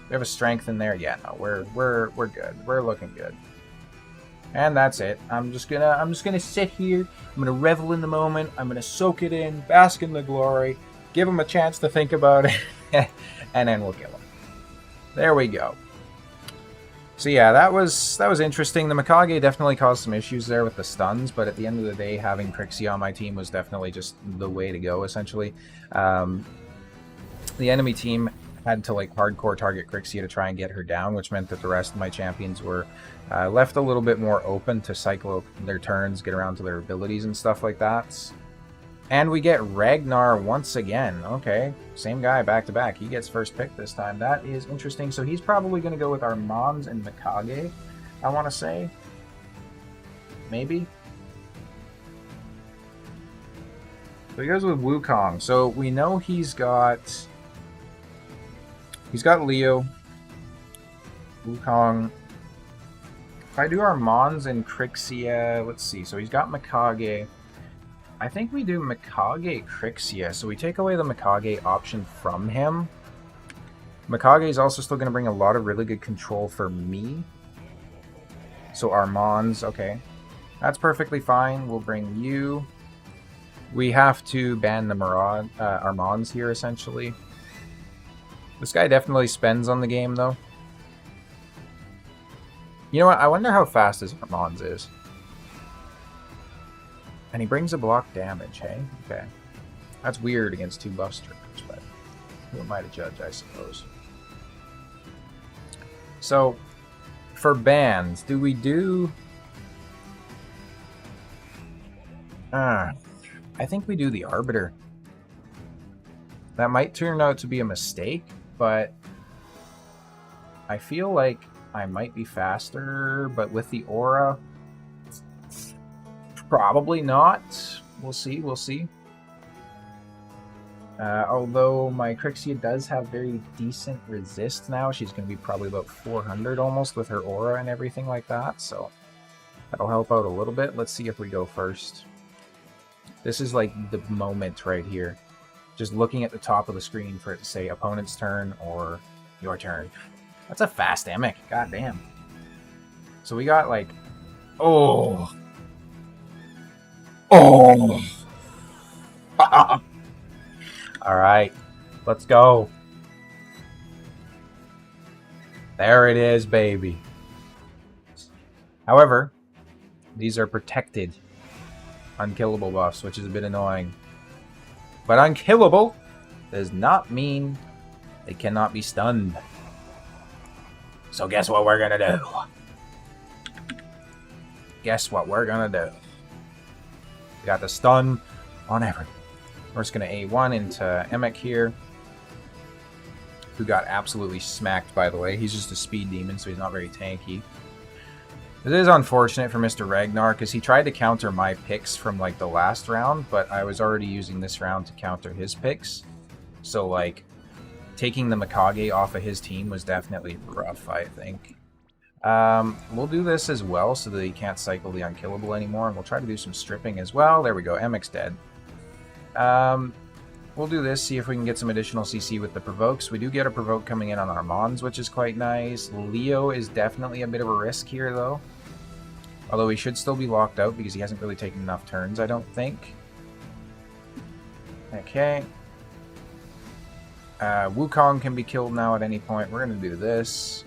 We have a strength in there. Yeah, no, we're good. We're looking good. And that's it. I'm just gonna sit here. I'm gonna revel in the moment. I'm gonna soak it in, bask in the glory, give him a chance to think about it, and then we'll kill him. There we go. So yeah, that was interesting. The Mikage definitely caused some issues there with the stuns, but at the end of the day, having Crixie on my team was definitely just the way to go, essentially. The enemy team had to like hardcore target Crixie to try and get her down, which meant that the rest of my champions were left a little bit more open to cycle their turns, get around to their abilities and stuff like that. And we get Ragnar once again. Okay, same guy back to back. He gets first pick this time. That is interesting. So he's probably going to go with Armanz and Mikage, I want to say. Maybe. So he goes with Wukong. So we know he's got Leo, Wukong. If I do Armanz and Crixia, let's see. So he's got Mikage. I think we do Mikage Crixia, so we take away the Mikage option from him. Mikage is also still going to bring a lot of really good control for me. So Armanz, okay. That's perfectly fine. We'll bring you. We have to ban the Armanz here, essentially. This guy definitely spends on the game, though. You know what? I wonder how fast his Armanz is. And he brings a block damage, hey? Okay. That's weird against two buff strippers, but who am I to judge, I suppose. So, for bans, do we do... I think we do the Arbiter. That might turn out to be a mistake, but I feel like I might be faster, but with the aura, probably not. We'll see, we'll see. Although my Crixia does have very decent resist now. She's going to be probably about 400 almost with her aura and everything like that, so that'll help out a little bit. Let's see if we go first. This is like the moment right here. Just looking at the top of the screen for it to say opponent's turn or your turn. That's a fast Emic. God damn. So we got like... Oh! Oh! Alright. Let's go. There it is, baby. However, these are protected unkillable buffs, which is a bit annoying. But unkillable does not mean they cannot be stunned. So guess what we're gonna do? Guess what we're gonna do? We got the stun on everyone. We're just gonna A1 into Emic here, who got absolutely smacked, by the way. He's just a speed demon, so he's not very tanky. It is unfortunate for Mr. Ragnar, because he tried to counter my picks from, like, the last round, but I was already using this round to counter his picks. So, like, taking the Mikage off of his team was definitely rough, I think. We'll do this as well, so that he can't cycle the unkillable anymore, and we'll try to do some stripping as well. There we go, Emic's dead. We'll do this, see if we can get some additional CC with the provokes. We do get a provoke coming in on Armanz, which is quite nice. Leo is definitely a bit of a risk here, though. Although he should still be locked out because he hasn't really taken enough turns, I don't think. Okay. Wukong can be killed now at any point. We're going to do this.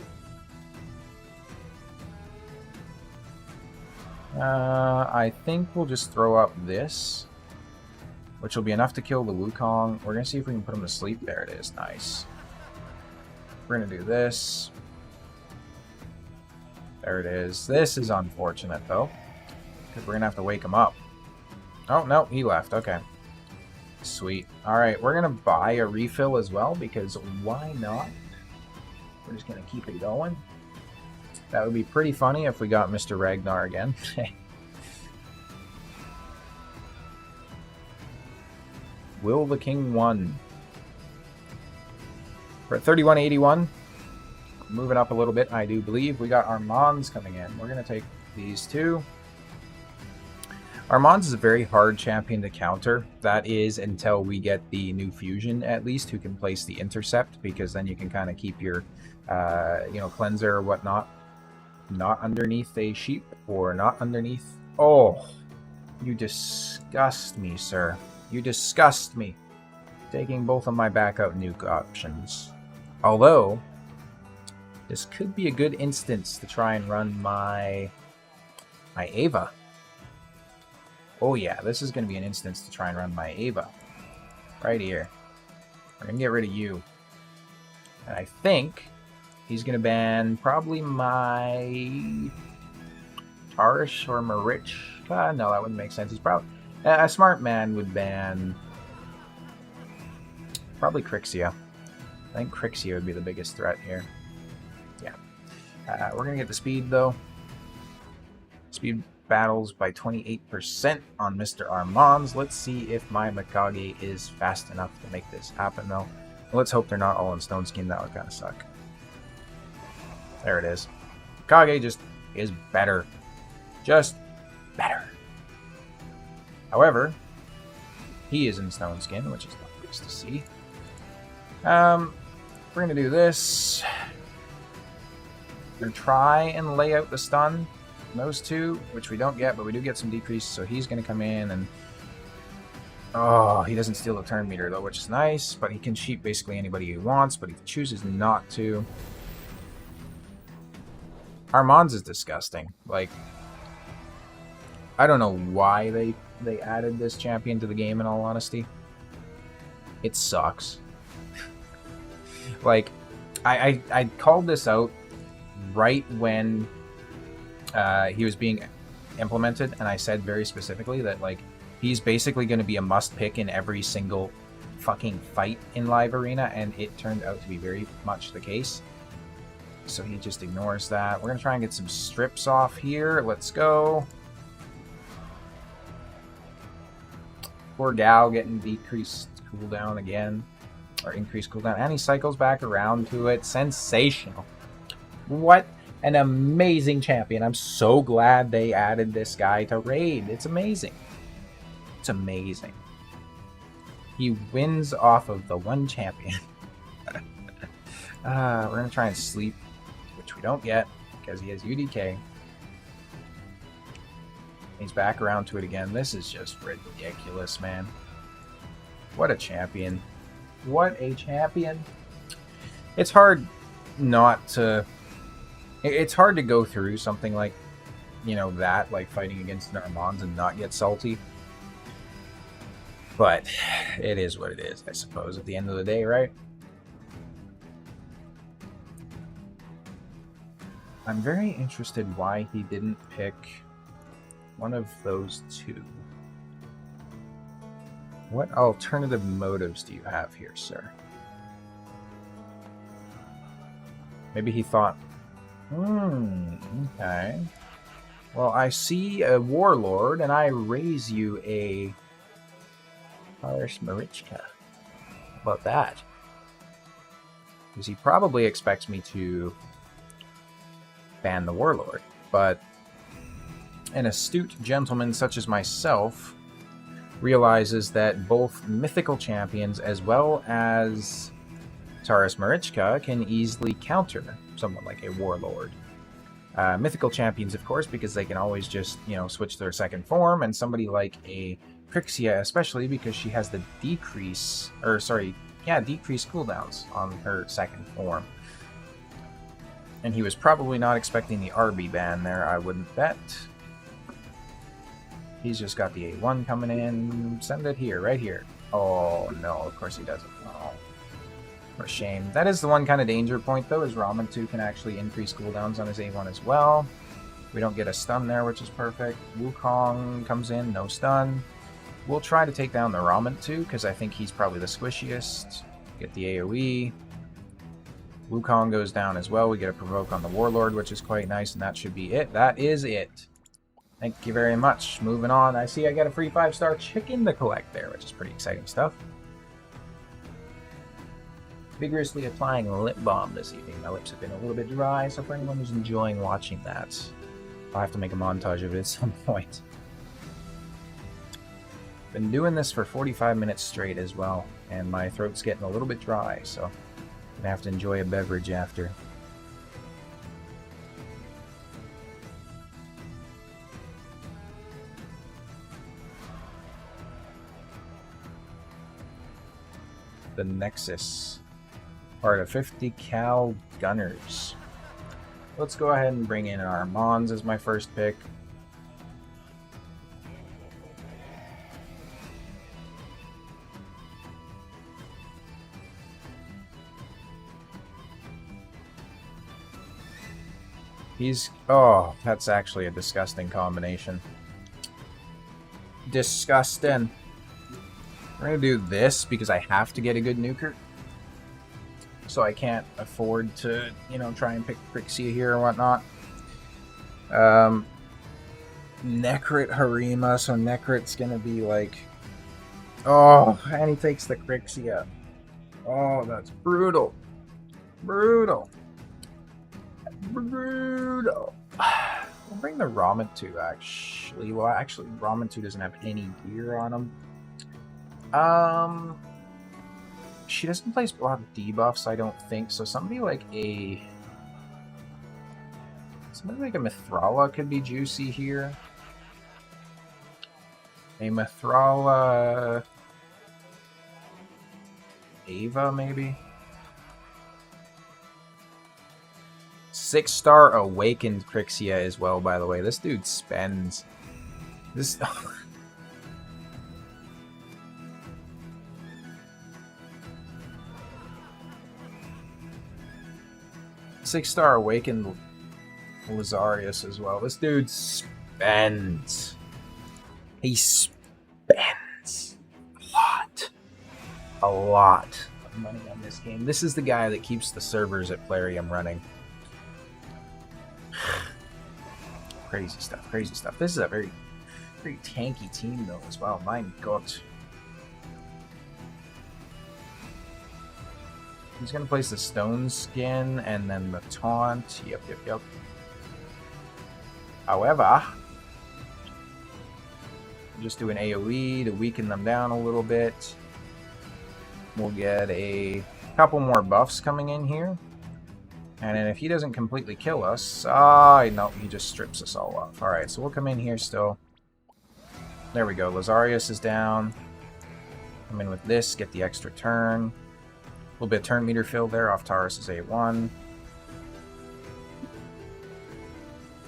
I think we'll just throw up this, which will be enough to kill the Wukong. We're going to see if we can put him to sleep. There it is. Nice. We're going to do this. There it is. This is unfortunate, though, because we're going to have to wake him up. Oh, no, he left. Okay. Sweet. Alright, we're going to buy a refill as well, because why not? We're just going to keep it going. That would be pretty funny if we got Mr. Ragnar again. Will the King won? We're at 3181. Moving up a little bit, I do believe. We got Armands coming in. We're going to take these two. Armands is a very hard champion to counter. That is until we get the new fusion, at least, who can place the intercept, because then you can kind of keep your, cleanser or whatnot not underneath a sheep or not underneath. Oh, you disgust me, sir. You disgust me. Taking both of my backup nuke options. Although, this could be a good instance to try and run my Ava. Oh yeah, this is going to be an instance to try and run my Ava. Right here. We're going to get rid of you. And I think he's going to ban probably my Tarish or Marichka. No, that wouldn't make sense. He's probably... a smart man would ban... probably Crixia. I think Crixia would be the biggest threat here. Yeah. We're going to get the speed, though. Speed battles by 28% on Mr. Armands. Let's see if my Mikage is fast enough to make this happen, though. Let's hope they're not all in Stone Skin. That would kind of suck. There it is. Mikage just is better. Just better. However, he is in Stone Skin, which is nice to see. We're going to do this. We're going to try and lay out the stun. Those two, which we don't get, but we do get some decrease, so he's going to come in and... Oh, he doesn't steal the turn meter, though, which is nice, but he can cheat basically anybody he wants, but he chooses not to. Armands is disgusting. Like, I don't know why they added this champion to the game, in all honesty. It sucks. Like, I called this out right when he was being implemented, and I said very specifically that, like, he's basically going to be a must-pick in every single fucking fight in Live Arena, and it turned out to be very much the case. So he just ignores that. We're going to try and get some strips off here. Let's go. Poor Gao getting decreased cooldown again. Or increased cooldown. And he cycles back around to it. Sensational. What an amazing champion. I'm so glad they added this guy to Raid. It's amazing. It's amazing. He wins off of the one champion. We're going to try and sleep, which we don't get because he has UDK. He's back around to it again. This is just ridiculous, man. What a champion. What a champion. It's hard not to... It's hard to go through something like, that, like fighting against Armands and not get salty. But it is what it is, I suppose, at the end of the day, right? I'm very interested why he didn't pick one of those two. What alternative motives do you have here, sir? Maybe he thought, okay. Well, I see a warlord, and I raise you a Tarish Marichka. How about that? Because he probably expects me to ban the warlord, but an astute gentleman such as myself realizes that both mythical champions as well as Tarish Marichka can easily counter someone like a warlord. Mythical champions, of course, because they can always just, switch their second form, and somebody like a Crixia, especially because she has the decrease cooldowns on her second form. And he was probably not expecting the RB ban there, I wouldn't bet. He's just got the A1 coming in. Send it here, right here. Oh, no, of course he doesn't. Oh, what a shame. That is the one kind of danger point, though, is Ramen 2 can actually increase cooldowns on his A1 as well. We don't get a stun there, which is perfect. Wukong comes in, no stun. We'll try to take down the Ramen 2, because I think he's probably the squishiest. Get the AoE. Wukong goes down as well. We get a provoke on the Warlord, which is quite nice, and that should be it. That is it. Thank you very much. Moving on. I see I got a free 5-star chicken to collect there, which is pretty exciting stuff. Vigorously applying lip balm this evening. My lips have been a little bit dry, so for anyone who's enjoying watching that, I'll have to make a montage of it at some point. Been doing this for 45 minutes straight as well, and my throat's getting a little bit dry, so I'm gonna have to enjoy a beverage after. The Nexus. Part of 50 cal gunners. Let's go ahead and bring in our Mons as my first pick. He's... oh, that's actually a disgusting combination. Disgusting. We're gonna do this because I have to get a good nuker. So I can't afford to, you know, try and pick Crixia here or whatnot. Necrit Harima, so Necrit's gonna be like... oh, and he takes the Crixia. Oh, that's brutal. Brutal. Brutal. We'll bring the Ramen 2, actually. Well, actually, Ramen 2 doesn't have any gear on him. She doesn't place block debuffs, I don't think. So somebody like a Mithrala could be juicy here. A Mithrala Ava, maybe. 6-star Awakened Crixia as well, by the way. This dude spends... this... 6-star Awakened Lazarius as well. This dude spends. He spends a lot. A lot of money on this game. This is the guy that keeps the servers at Plarium running. Crazy stuff, crazy stuff. This is a very, very tanky team though as well. My God. He's going to place the Stone Skin and then the Taunt. Yep. However, just do an AoE to weaken them down a little bit. We'll get a couple more buffs coming in here. And then if he doesn't completely kill us... no, he just strips us all off. Alright, so we'll come in here still. There we go. Lazarius is down. Come in with this, get the extra turn. A little bit of turn meter fill there off Taurus' A1.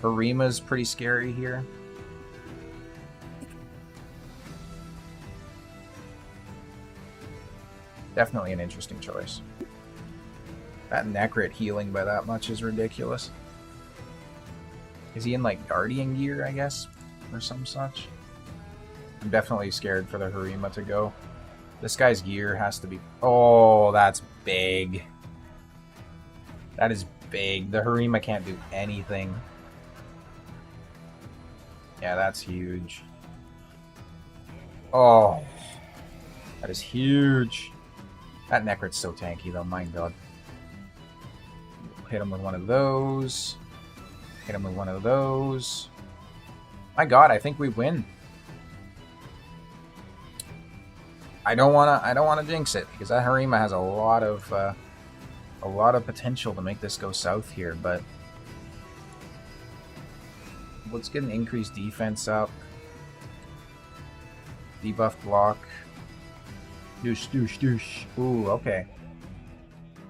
Harima's pretty scary here. Definitely an interesting choice. That Necrit healing by that much is ridiculous. Is he in like Guardian gear, I guess? Or some such? I'm definitely scared for the Harima to go. This guy's gear has to be... oh, that's big. That is big. The Harima can't do anything. Yeah, that's huge. Oh. That is huge. That Necrit's so tanky, though. My God. Hit him with one of those. Hit him with one of those. My God, I think we win. I don't wanna jinx it because that Harima has a lot of potential to make this go south here, but let's get an increased defense up. Debuff block. Douche. Ooh, okay.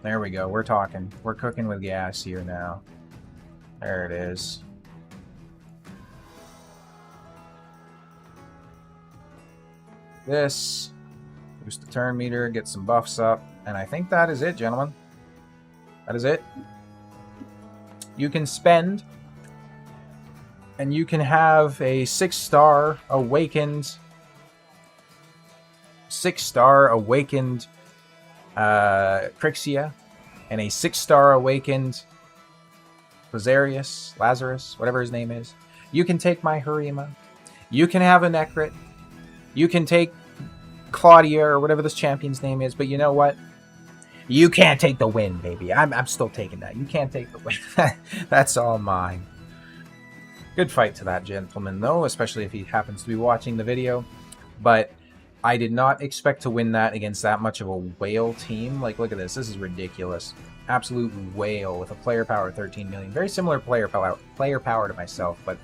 There we go. We're talking. We're cooking with gas here now. There it is. this. Boost the turn meter, get some buffs up, and I think that is it, gentlemen. That is it. You can spend, and you can have a 6-star awakened, Crixia, and a 6-star awakened Lazarus, whatever his name is. You can take my Harima. You can have a Necrit. You can take Claudia or whatever this champion's name is, but you know what? You can't take the win, baby. I'm still taking that. You can't take the win. That's all mine. Good fight to that gentleman, though, especially if he happens to be watching the video. But I did not expect to win that against that much of a whale team. Like, look at this. This is ridiculous. Absolute whale with a player power of 13 million. Very similar player power to myself, but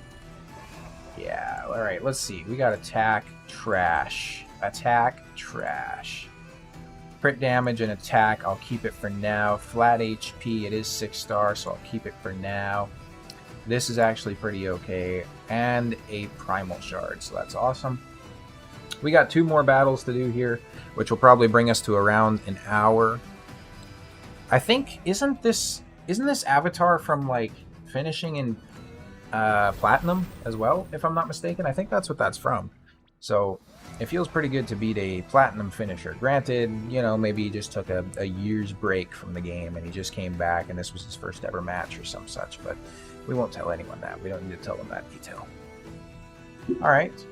yeah. All right, let's see. We got attack, trash. Attack, trash. Crit damage and attack, I'll keep it for now. Flat HP, it is 6-star, so I'll keep it for now. This is actually pretty okay. And a Primal Shard, so that's awesome. We got 2 more battles to do here, which will probably bring us to around an hour. I think, isn't this Avatar from, like, finishing in Platinum as well, if I'm not mistaken? I think that's what that's from. So it feels pretty good to beat a Platinum finisher. Granted, you know, maybe he just took a year's break from the game and he just came back and this was his first ever match or some such, but we won't tell anyone that. We don't need to tell them that detail. Alright.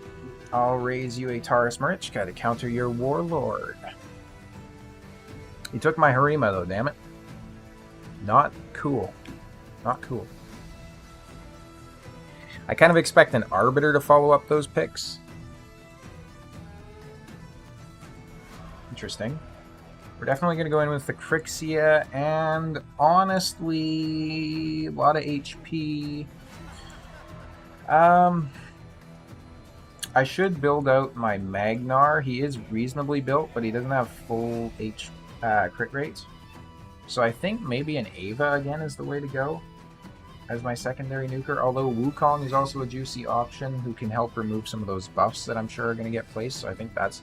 I'll raise you a Taurus Marichka to counter your Warlord. He took my Harima though, damn it. Not cool. Not cool. I kind of expect an Arbiter to follow up those picks. Interesting. We're definitely going to go in with the Crixia, and honestly, a lot of HP. I should build out my Magnar. He is reasonably built, but he doesn't have full crit rates. So I think maybe an Ava again is the way to go as my secondary nuker, although Wukong is also a juicy option who can help remove some of those buffs that I'm sure are going to get placed, so I think that's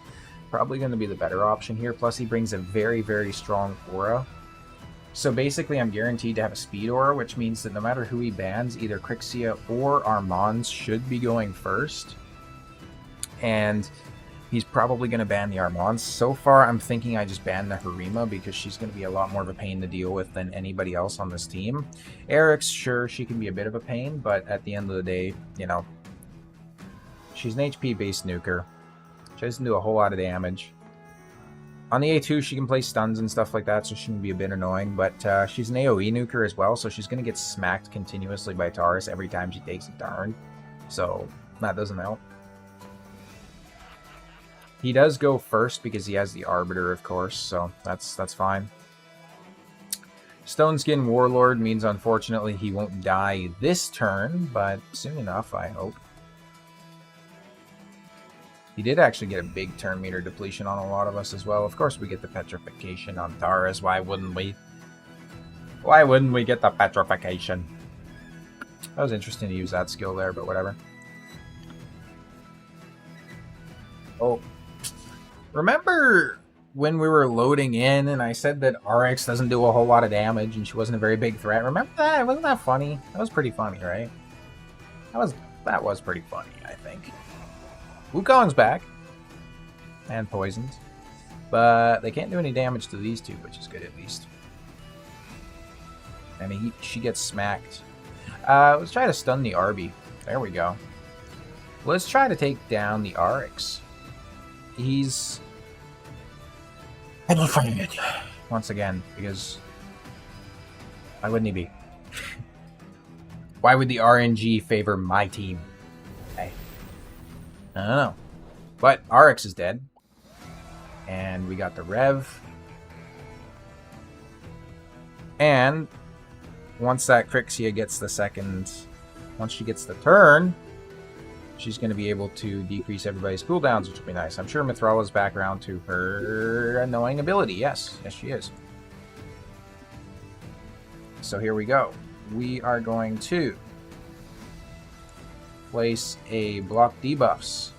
probably going to be the better option here. Plus he brings a very, very strong aura. So basically I'm guaranteed to have a speed aura, which means that no matter who he bans, either Crixia or Armanz should be going first. And he's probably going to ban the Armanz. So far I'm thinking I just ban the Harima because she's going to be a lot more of a pain to deal with than anybody else on this team. Eric's, sure, she can be a bit of a pain, but at the end of the day, you know, she's an HP-based nuker. She doesn't do a whole lot of damage. On the A2, she can play stuns and stuff like that, so she can be a bit annoying, but she's an AoE nuker as well, so she's going to get smacked continuously by Taurus every time she takes a turn. So that doesn't help. He does go first because he has the Arbiter, of course, so that's fine. Stoneskin Warlord means, unfortunately, he won't die this turn, but soon enough, I hope. He did actually get a big turn meter depletion on a lot of us as well. Of course, we get the Petrification on Taurus. Why wouldn't we? Why wouldn't we get the Petrification? That was interesting to use that skill there, but whatever. Oh. Remember when we were loading in and I said that RX doesn't do a whole lot of damage and she wasn't a very big threat? Remember that? Wasn't that funny? That was pretty funny, right? That was pretty funny, I think. Wukong's back. And poisoned. But they can't do any damage to these two, which is good at least. I mean, she gets smacked. Let's try to stun the Arby. There we go. Let's try to take down the RX. He's once again, because why wouldn't he be? Why would the RNG favor my team? Hey, I don't know. But RX is dead, and we got the Rev. And once that Crixia gets the second, once she gets the turn, she's going to be able to decrease everybody's cooldowns, which will be nice. I'm sure Mithrala's back around to her annoying ability. Yes, she is. So here we go. We are going to place a block debuffs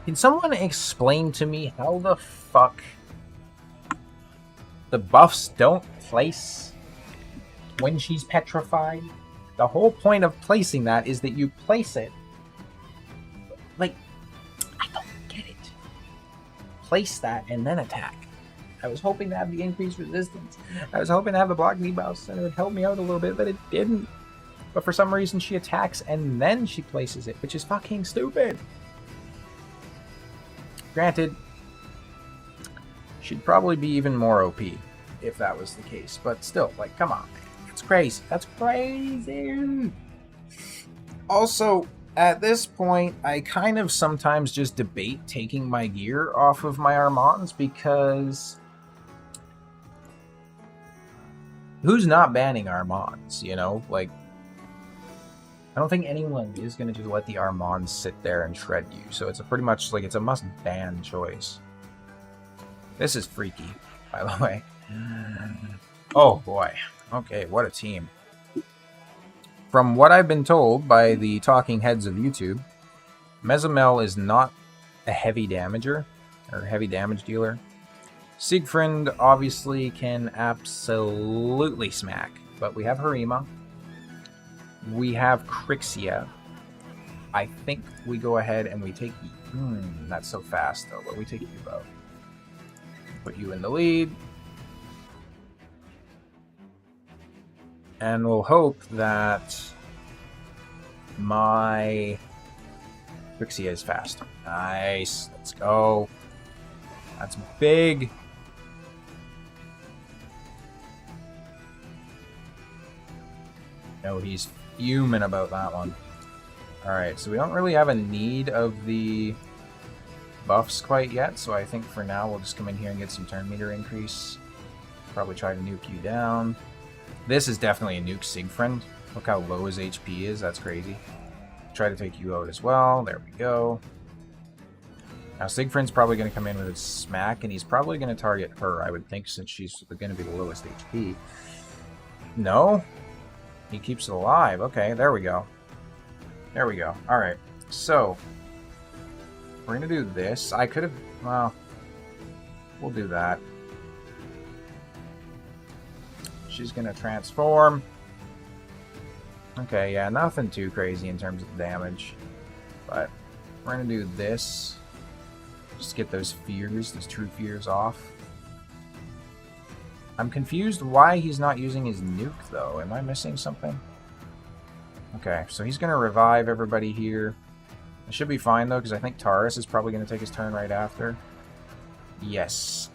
Can someone explain to me how the fuck the buffs don't place when she's petrified? The whole point of placing that is that you place it. Like, I don't get it. Place that and then attack. I was hoping to have the increased resistance. I was hoping to have the block debuffs and it would help me out a little bit, but it didn't. But for some reason she attacks and then she places it, which is fucking stupid. Granted, she'd probably be even more OP if that was the case. But still, like, come on. That's crazy. That's crazy. Also, at this point, I kind of sometimes just debate taking my gear off of my Armands because who's not banning Armands, you know? Like, I don't think anyone is going to just let the Armands sit there and shred you. So it's pretty much like it's a must-ban choice. This is freaky, by the way. Oh, boy. Okay, what a team. From what I've been told by the talking heads of YouTube, Mezamel is not a heavy damager, or heavy damage dealer. Siegfried obviously can absolutely smack, but we have Harima. We have Crixia. I think we go ahead and we take... that's so fast, though, but we take you both. Put you in the lead. And we'll hope that my Crixia is fast. Nice. Let's go. That's big. No, he's fuming about that one. Alright, so we don't really have a need of the buffs quite yet, so I think for now we'll just come in here and get some turn meter increase. Probably try to nuke you down. This is definitely a nuke Siegfried. Look how low his HP is, that's crazy. Try to take you out as well, there we go. Now Siegfried's probably going to come in with his smack, and he's probably going to target her, I would think, since she's going to be the lowest HP. No? He keeps it alive. Okay, there we go. There we go. Alright, so we're going to do this. I could have... well, we'll do that. She's going to transform. Okay, yeah, nothing too crazy in terms of damage. But we're going to do this. Just get those fears, those true fears off. I'm confused why he's not using his nuke, though. Am I missing something? Okay, so he's going to revive everybody here. It should be fine, though, because I think Taurus is probably going to take his turn right after. Yes.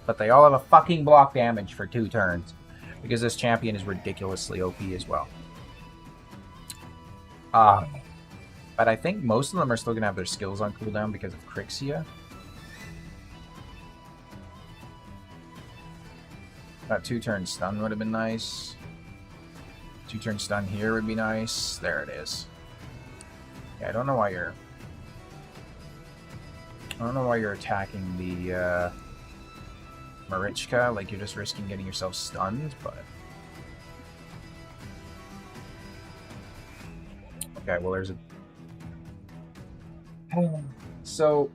But they all have a fucking block damage for 2 turns. Because this champion is ridiculously OP as well. But I think most of them are still going to have their skills on cooldown because of Crixia. That 2-turn stun would have been nice. 2-turn stun here would be nice. There it is. Yeah, I don't know why you're attacking the Marichka, like you're just risking getting yourself stunned, but... Okay, well there's a... So...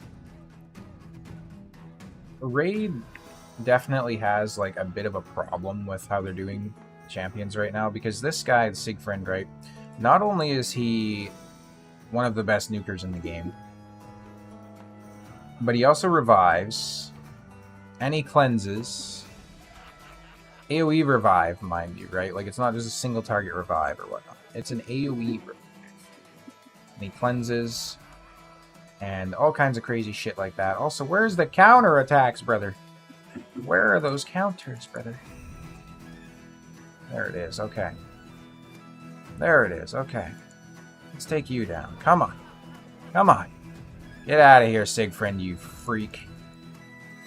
Raid definitely has, like, a bit of a problem with how they're doing champions right now, because this guy, Siegfried, right, not only is he one of the best nukers in the game, but he also revives... and he cleanses. AoE revive, mind you, right? Like, it's not just a single target revive or whatnot. It's an AoE revive. And he cleanses. And all kinds of crazy shit like that. Also, where's the counter attacks, brother? Where are those counters, brother? There it is, okay. There it is, okay. Let's take you down. Come on. Come on. Get out of here, Siegfried, you freak.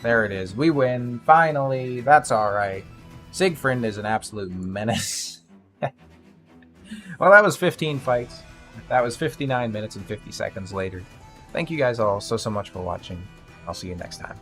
There it is. We win. Finally. That's alright. Siegfried is an absolute menace. Well, that was 15 fights. That was 59 minutes and 50 seconds later. Thank you guys all so much for watching. I'll see you next time.